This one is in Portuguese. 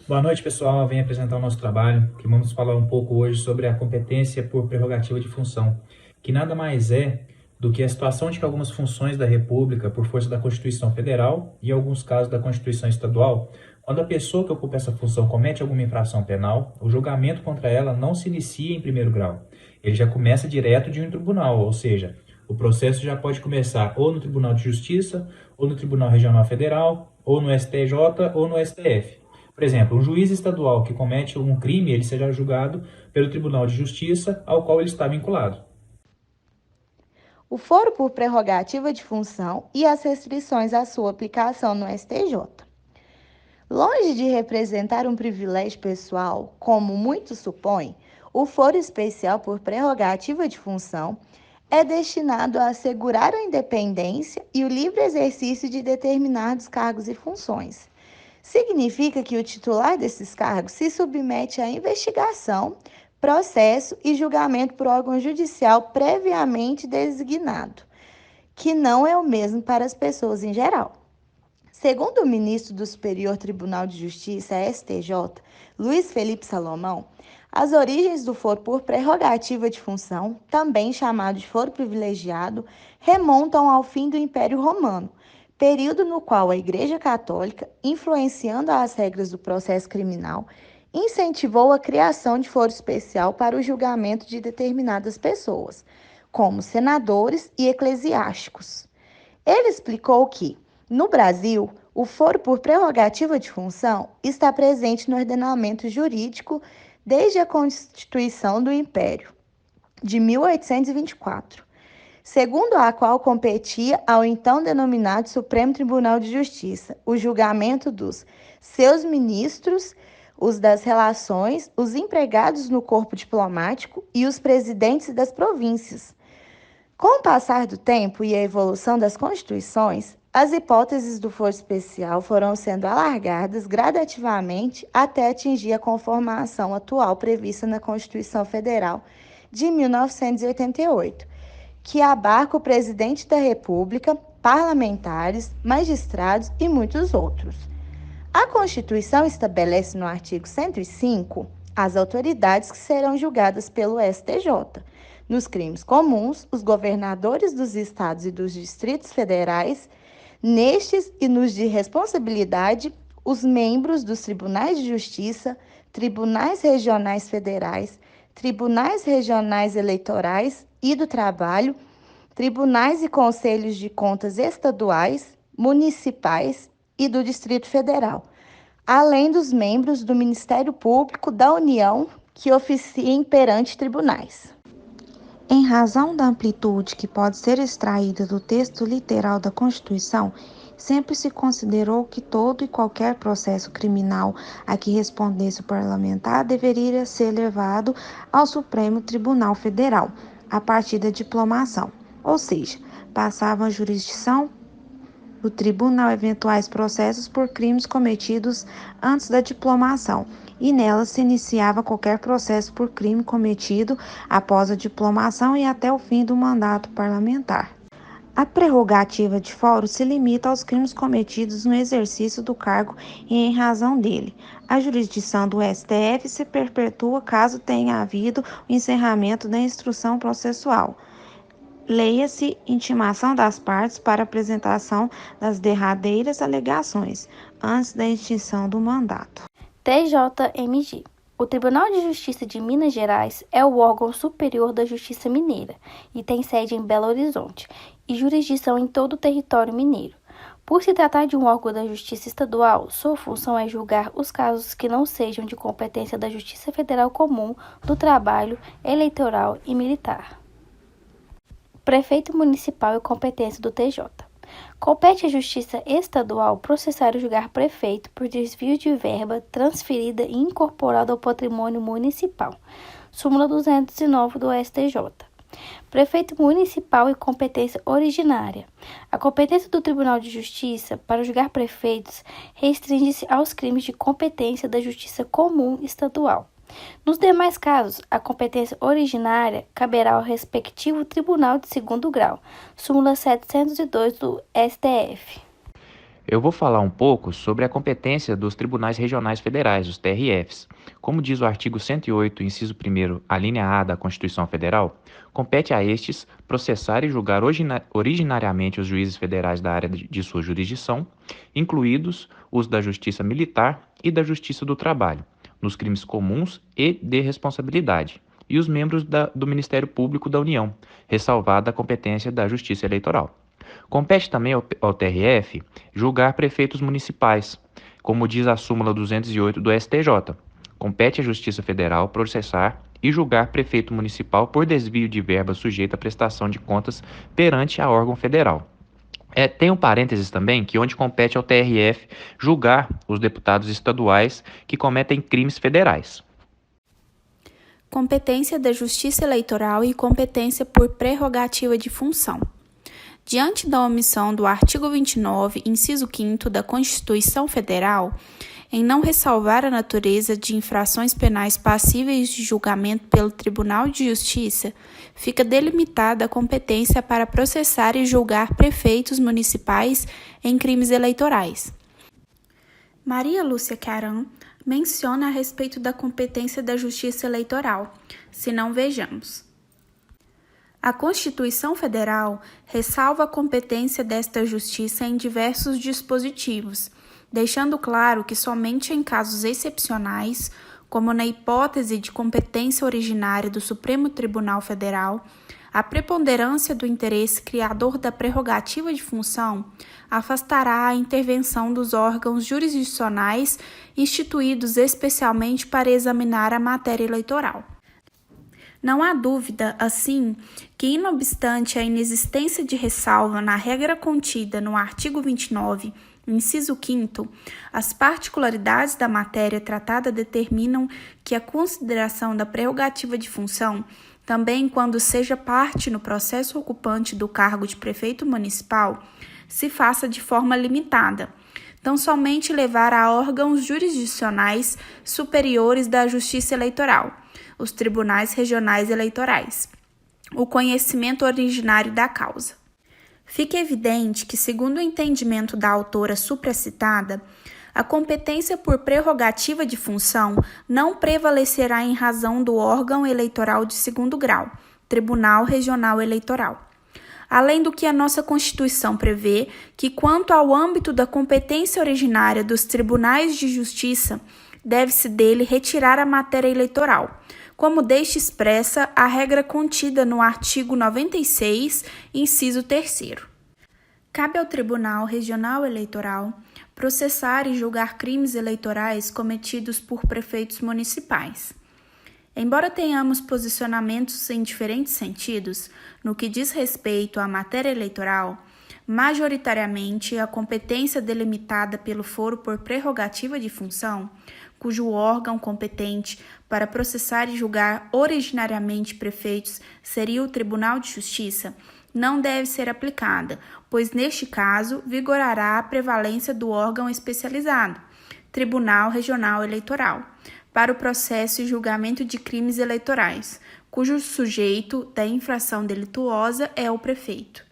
Boa noite, pessoal. Venho apresentar o nosso trabalho, que vamos falar um pouco hoje sobre a competência por prerrogativa de função, que nada mais é do que a situação de que algumas funções da República, por força da Constituição Federal e em alguns casos da Constituição Estadual, quando a pessoa que ocupa essa função comete alguma infração penal, o julgamento contra ela não se inicia em primeiro grau. Ele já começa direto de um tribunal, ou seja, o processo já pode começar ou no Tribunal de Justiça, ou no Tribunal Regional Federal, ou no STJ, ou no STF. Por exemplo, um juiz estadual que comete um crime, ele será julgado pelo Tribunal de Justiça ao qual ele está vinculado. O foro por prerrogativa de função e as restrições à sua aplicação no STJ. Longe de representar um privilégio pessoal, como muitos supõem, o foro especial por prerrogativa de função é destinado a assegurar a independência e o livre exercício de determinados cargos e funções. Significa que o titular desses cargos se submete à investigação, processo e julgamento por órgão judicial previamente designado, que não é o mesmo para as pessoas em geral. Segundo o ministro do Superior Tribunal de Justiça, STJ, Luiz Felipe Salomão, as origens do foro por prerrogativa de função, também chamado de foro privilegiado, remontam ao fim do Império Romano, período no qual a Igreja Católica, influenciando as regras do processo criminal, incentivou a criação de foro especial para o julgamento de determinadas pessoas, como senadores e eclesiásticos. Ele explicou que, no Brasil, o foro por prerrogativa de função está presente no ordenamento jurídico desde a Constituição do Império, de 1824, segundo a qual competia ao então denominado Supremo Tribunal de Justiça o julgamento dos seus ministros, os das relações, os empregados no corpo diplomático e os presidentes das províncias. Com o passar do tempo e a evolução das constituições, as hipóteses do foro especial foram sendo alargadas gradativamente até atingir a conformação atual prevista na Constituição Federal de 1988, que abarca o presidente da República, parlamentares, magistrados e muitos outros. A Constituição estabelece no artigo 105 as autoridades que serão julgadas pelo STJ. Nos crimes comuns, os governadores dos estados e dos distritos federais, nestes e nos de responsabilidade, os membros dos tribunais de justiça, tribunais regionais federais, tribunais regionais eleitorais e do trabalho, tribunais e conselhos de contas estaduais, municipais e do Distrito Federal, além dos membros do Ministério Público da União que oficiem perante tribunais. Em razão da amplitude que pode ser extraída do texto literal da Constituição, sempre se considerou que todo e qualquer processo criminal a que respondesse o parlamentar deveria ser levado ao Supremo Tribunal Federal, a partir da diplomação, ou seja, passavam a jurisdição do tribunal eventuais processos por crimes cometidos antes da diplomação, e nela se iniciava qualquer processo por crime cometido após a diplomação e até o fim do mandato parlamentar. A prerrogativa de foro se limita aos crimes cometidos no exercício do cargo e em razão dele. A jurisdição do STF se perpetua caso tenha havido o encerramento da instrução processual. Leia-se intimação das partes para apresentação das derradeiras alegações, antes da extinção do mandato. TJMG. O Tribunal de Justiça de Minas Gerais é o órgão superior da Justiça Mineira e tem sede em Belo Horizonte e jurisdição em todo o território mineiro. Por se tratar de um órgão da Justiça Estadual, sua função é julgar os casos que não sejam de competência da Justiça Federal Comum, do Trabalho, Eleitoral e Militar. Prefeito Municipal e competência do TJ. Compete à Justiça Estadual processar e julgar prefeito por desvio de verba transferida e incorporada ao patrimônio municipal. Súmula 209 do STJ. Prefeito Municipal e competência originária. A competência do Tribunal de Justiça para julgar prefeitos restringe-se aos crimes de competência da Justiça Comum Estadual. Nos demais casos, a competência originária caberá ao respectivo Tribunal de Segundo Grau, súmula 702 do STF. Eu vou falar um pouco sobre a competência dos Tribunais Regionais Federais, os TRFs. Como diz o artigo 108, inciso 1º, a linha A da Constituição Federal, compete a estes processar e julgar originariamente os juízes federais da área de sua jurisdição, incluídos os da Justiça Militar e da Justiça do Trabalho, nos crimes comuns e de responsabilidade, e os membros do Ministério Público da União, ressalvada a competência da Justiça Eleitoral. Compete também ao TRF julgar prefeitos municipais, como diz a súmula 208 do STJ. Compete à Justiça Federal processar e julgar prefeito municipal por desvio de verba sujeito à prestação de contas perante a órgão federal. Tem um parênteses também, que onde compete ao TRF julgar os deputados estaduais que cometem crimes federais. Competência da Justiça Eleitoral e competência por prerrogativa de função. Diante da omissão do artigo 29, inciso 5º da Constituição Federal, em não ressalvar a natureza de infrações penais passíveis de julgamento pelo Tribunal de Justiça, fica delimitada a competência para processar e julgar prefeitos municipais em crimes eleitorais. Maria Lúcia Caram menciona a respeito da competência da Justiça Eleitoral, se não vejamos. A Constituição Federal ressalva a competência desta justiça em diversos dispositivos, deixando claro que somente em casos excepcionais, como na hipótese de competência originária do Supremo Tribunal Federal, a preponderância do interesse criador da prerrogativa de função afastará a intervenção dos órgãos jurisdicionais instituídos especialmente para examinar a matéria eleitoral. Não há dúvida, assim, que, inobstante a inexistência de ressalva na regra contida no artigo 29, inciso 5º, as particularidades da matéria tratada determinam que a consideração da prerrogativa de função, também quando seja parte no processo ocupante do cargo de prefeito municipal, se faça de forma limitada, tão somente levar a órgãos jurisdicionais superiores da Justiça Eleitoral, os tribunais regionais eleitorais, o conhecimento originário da causa. Fica evidente que, segundo o entendimento da autora supracitada, a competência por prerrogativa de função não prevalecerá em razão do órgão eleitoral de segundo grau, Tribunal Regional Eleitoral. Além do que a nossa Constituição prevê que, quanto ao âmbito da competência originária dos tribunais de justiça, deve-se dele retirar a matéria eleitoral, como deixa expressa a regra contida no artigo 96, inciso 3º. Cabe ao Tribunal Regional Eleitoral processar e julgar crimes eleitorais cometidos por prefeitos municipais. Embora tenhamos posicionamentos em diferentes sentidos, no que diz respeito à matéria eleitoral, majoritariamente a competência delimitada pelo foro por prerrogativa de função, cujo órgão competente para processar e julgar originariamente prefeitos seria o Tribunal de Justiça, não deve ser aplicada, pois neste caso vigorará a prevalência do órgão especializado, Tribunal Regional Eleitoral, para o processo e julgamento de crimes eleitorais, cujo sujeito da infração delituosa é o prefeito.